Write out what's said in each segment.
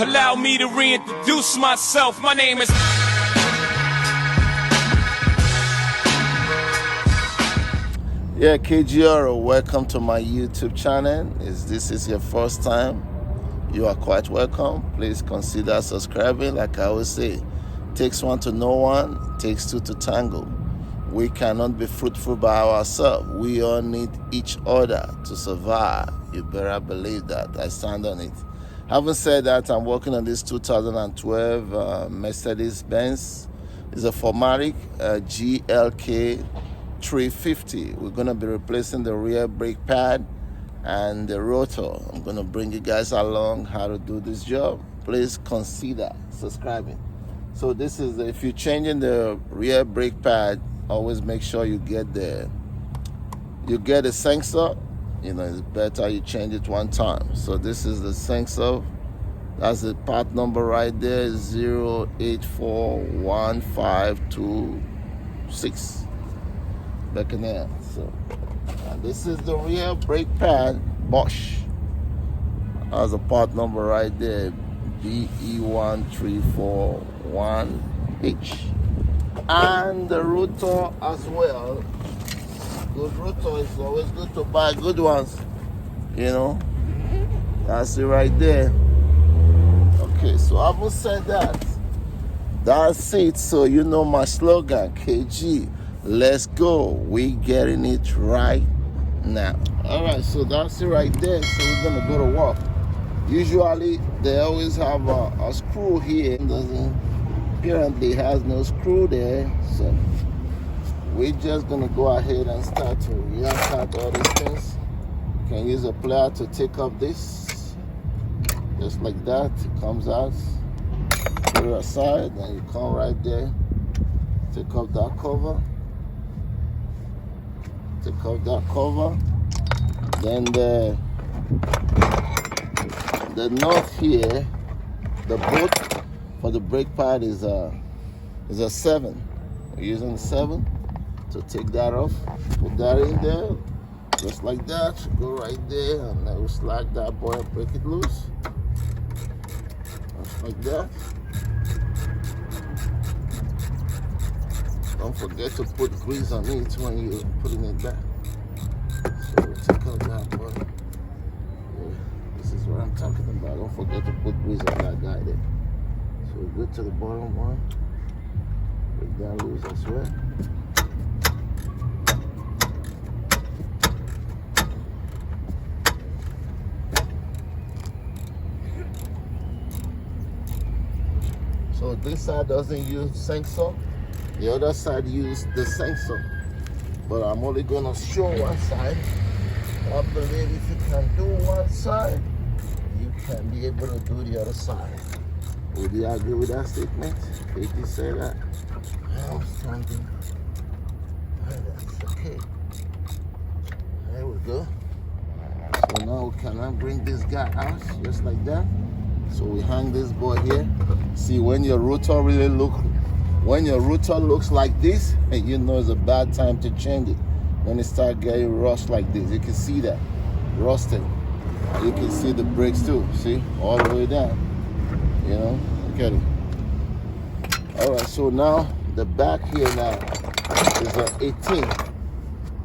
Allow me to reintroduce myself. My name is... Yeah, KGR, welcome to my YouTube channel. If this is your first time, you are quite welcome. Please consider subscribing. Like I always say, takes one to know one, takes two to tango. We cannot be fruitful by ourselves. We all need each other to survive. You better believe that. I stand on it. Having said that, I'm working on this 2012 Mercedes Benz. It's a 4MATIC GLK 350. We're going to be replacing the rear brake pad and the rotor. I'm going to bring you guys along how to do this job. Please consider subscribing. So this is, if you're changing the rear brake pad, always make sure you get a sensor. You know, it's better you change it one time. So this is the sensor. That's the part number right there, 0841526. Back in there. So, and this is the rear brake pad, Bosch. That's the part number right there, BE1341H. And the rotor as well. Good rotor, is always good to buy good ones. You know, that's it right there. Okay, so having said that, that's it. So you know my slogan, KG. Let's go. We getting it right now. All right, so that's it right there. So we're gonna go to work. Usually they always have a screw here. Apparently has no screw there. So we're just gonna go ahead and start to reinsert all these things. You can use a plier to take off this, just like that. It comes out. Put it aside, and you come right there. Take off that cover. Take off that cover. Then the nut here, the bolt for the brake pad is a 7. We're using a 7 to take that off. Put that in there, just like that. Go right there, and then we'll slide that boy and break it loose, just like that. Don't forget to put grease on it when you're putting it back. So we'll take out that one. Yeah, this is what I'm talking about. Don't forget to put grease on that guy there. So we go to the bottom one. Break that loose as well. So this side doesn't use sensor. The other side use the sensor, but I'm only gonna show one side. I believe if you can do one side, you can be able to do the other side. Would you agree with that statement? Did you say that? I'm standing. That's okay. There we go. So now can I bring this guy out just like that? So we hang this boy here. See, when your rotor looks like this, you know it's a bad time to change it. When it starts getting rust like this, you can see that rusting. You can see the brakes too. See, all the way down. You know, look at it. All right, so now the back here now is an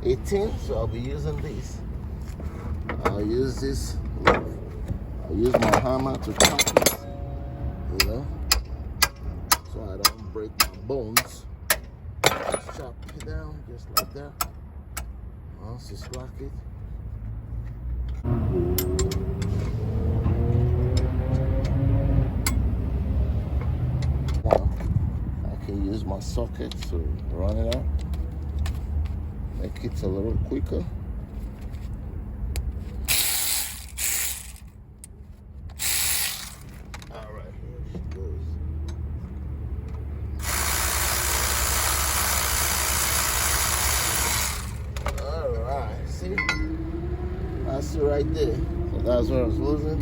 18. So I'll be using this. I'll use this. I'll use my hammer to chop it. You know, so I don't break my bones. Just chop it down just like that. Once you slack it. Now I can use my socket to run it out. Make it a little quicker. That's it right there. So that's what I was losing.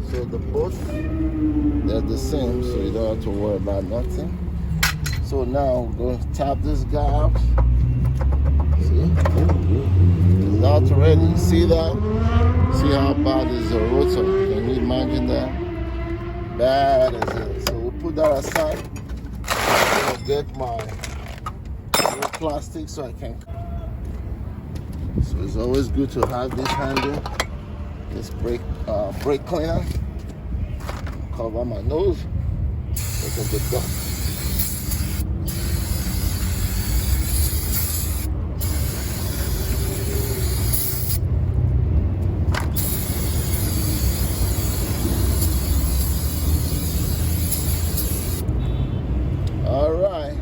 So the both, they're the same, so you don't have to worry about nothing. So now I'm going to tap this guy out. See? It's out already. You see that? See how bad is the rotor? Can you imagine that? bad as it. So we'll put that aside. I'm gonna get my little plastic so I can. So it's always good to have this handle, this brake cleaner. Cover my nose. Look at the dust. Alright.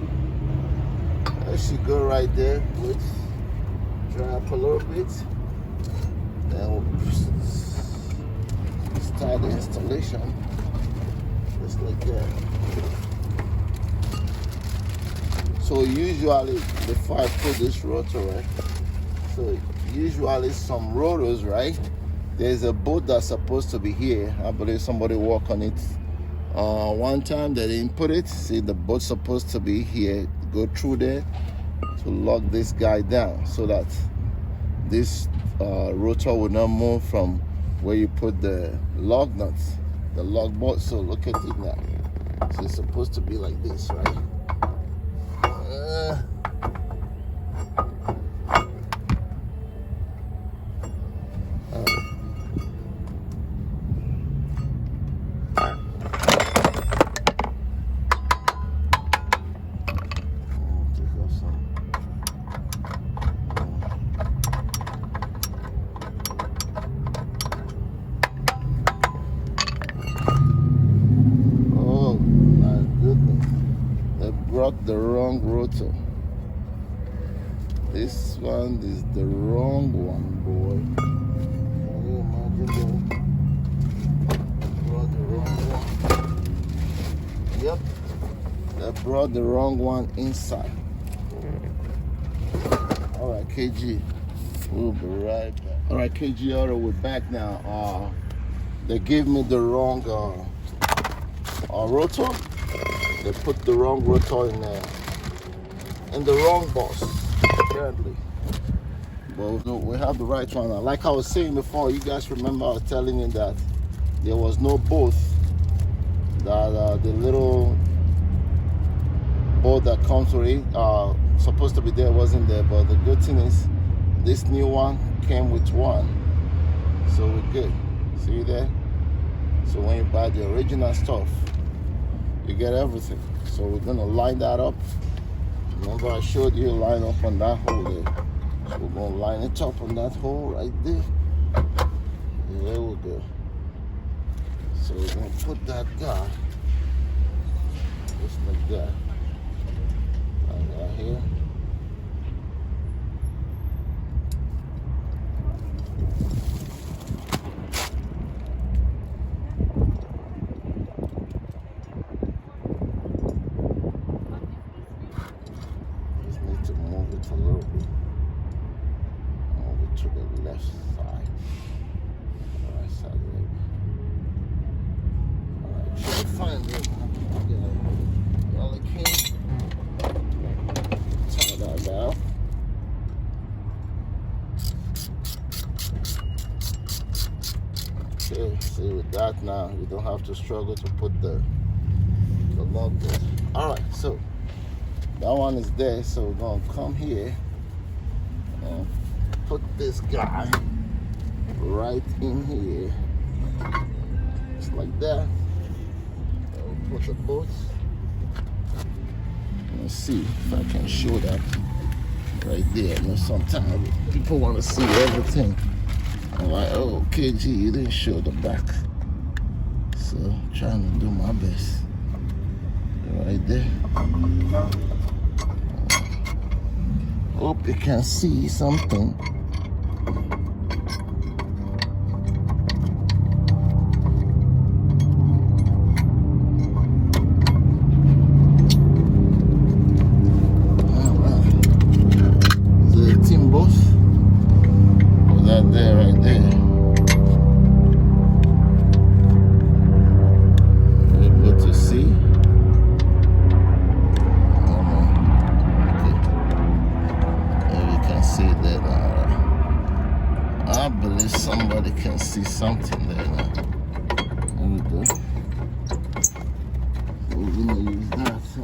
That should go right there. Let's dry up a little bit. Then we'll start the installation. Just like that. So usually, before I put this rotor, right? So usually some rotors, right? There's a bolt that's supposed to be here. I believe somebody worked on it. One time they didn't put it. See, the bolt's supposed to be here. Go through there to lock this guy down so that this rotor will not move from where you put the lug nuts, the lug bolt. So look at it now. So it's supposed to be like this, right? Brought the wrong rotor. This one is the wrong one, boy. Can you imagine that? Brought the wrong one. Yep, they brought the wrong one inside. All right, KG, we'll be right back. All right, KG Auto, we're back now. They gave me the wrong rotor. They put the wrong rotor in there, and the wrong boss, apparently. But we have the right one now. Like I was saying before, you guys remember I was telling you that there was no bolt, that the little bolt that comes with it, supposed to be there, wasn't there. But the good thing is, this new one came with one, so we're good. See there? So when you buy the original stuff, you get everything. So we're gonna line that up. Remember I showed you line up on that hole there. So we're gonna line it up on that hole right there. There we go. So we're gonna put that guy just like that. Like that here. A little bit over to the left side, the right side, maybe. All right, should find it. Tie that down. Okay, see with that now, you don't have to struggle to put the lug there. All right, so. That one is there, so we're gonna come here and put this guy right in here, just like that. And we'll put the bolts. Let's see if I can show that right there. You know, sometimes people want to see everything. I'm like, oh, KG, you didn't show the back. So, trying to do my best. Right there. Hope you can see something. Is it a team boss? Or that there, right there? Very good to see. See that I believe somebody can see something there now. There we go. So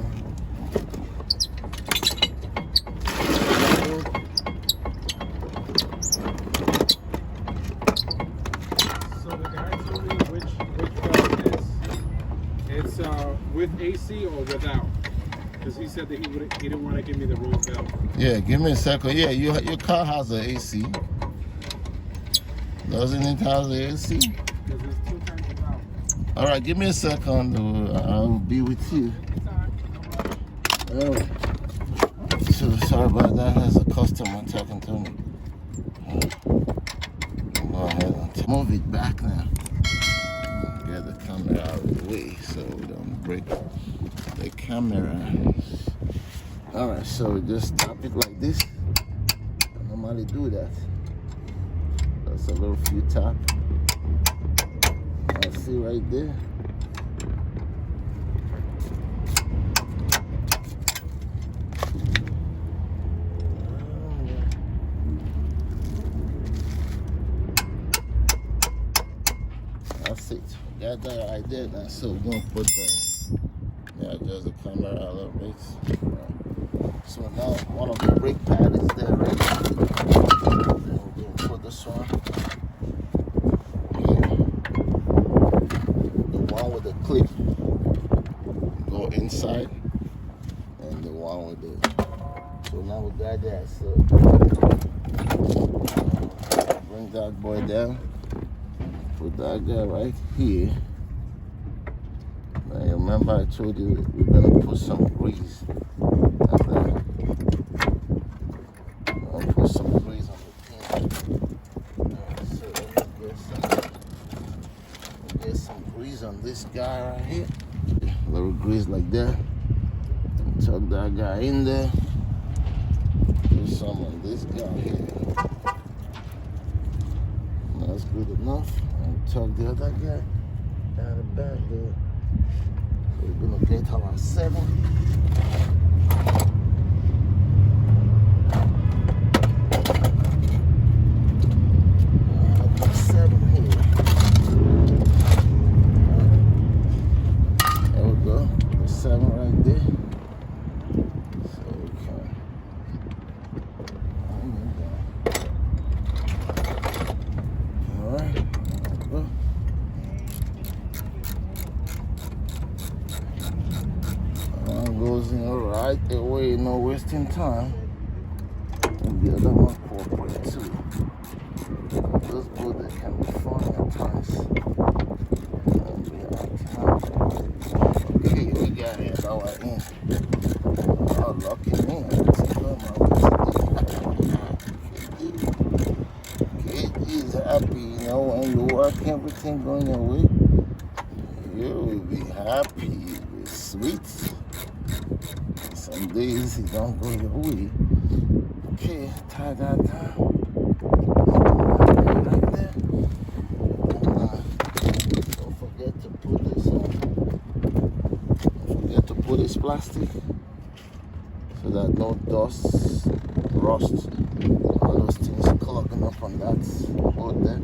the guy told me which belt it is. It's with AC or without. Because he said that he didn't want to give me the wrong belt. yeah, give me a second. Yeah, your car has an AC. Doesn't it have the AC? Because there's 2 kinds of belt. All right, give me a second. I'll be with you. Oh, so sorry about that. There's a customer talking to me. Go ahead and move it back now. Get the camera out of the way so we don't break the camera. All right, so just tap it like this. I normally do that. That's a little few tap. I see right there. That's it. Got that right there now. So we're gonna put the adjust the camera a little bit. So now one of the brake pad is there, right? Then we're gonna put this one. The one with the clip go inside, and the one with the. So now we got that. So bring that boy down. Put that guy right here. Now remember I told you we're gonna put some grease. I'll put some grease on the pin. So let me get some grease on this guy right here. A little grease like that. Tuck that guy in there. Put some on this guy here. That's good enough. And tuck the other guy down the back there. So we're gonna get our 7. Put 7 here. There we go. Put 7 right there. So we can. Alright. Goes in right away, no wasting time. And the other one corporate too. Those bullets can be fun at times. Okay, we got it our end. Oh, lucky me. KG is happy, you know, when you work everything going your way. You will be happy, you'll be sweet. Some days it don't go your way. Okay, tie that down. Right there. Don't forget to put this on. Don't forget to put this plastic so that no dust, rust, all those things clogging up on that board there.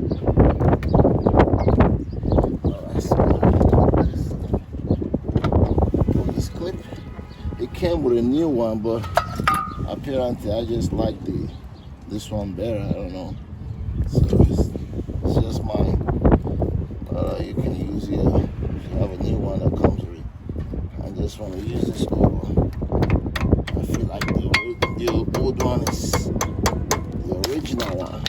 Alright, so put this clip. It came with a new one, but apparently I just like this one better. I don't know. So it's just mine. You can use it if you have a new one that comes with it. I just want to use this old one. I feel like the old one is the original one.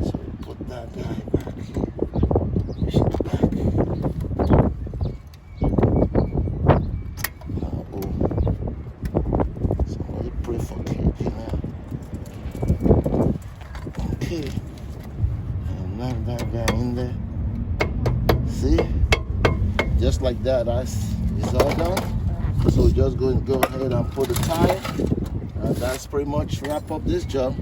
So put that guy back here. Push it back. And that guy in there. See? Just like that, it's all done. So we're just going to go ahead and put the tire. And that's pretty much wrap up this job.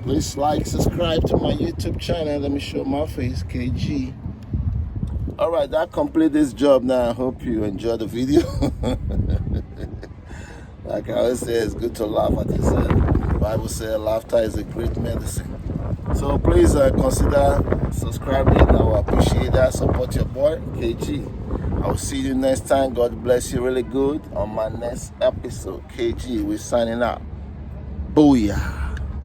Please like, subscribe to my YouTube channel. Let me show my face, KG. Alright, that completes this job now. I hope you enjoyed the video. Like I always say, it's good to laugh at yourself. The Bible says laughter is a great medicine. So please consider subscribing. I will appreciate that. Support your boy, KG. I'll see you next time. God bless you really good on my next episode. KG, we're signing out. Booyah.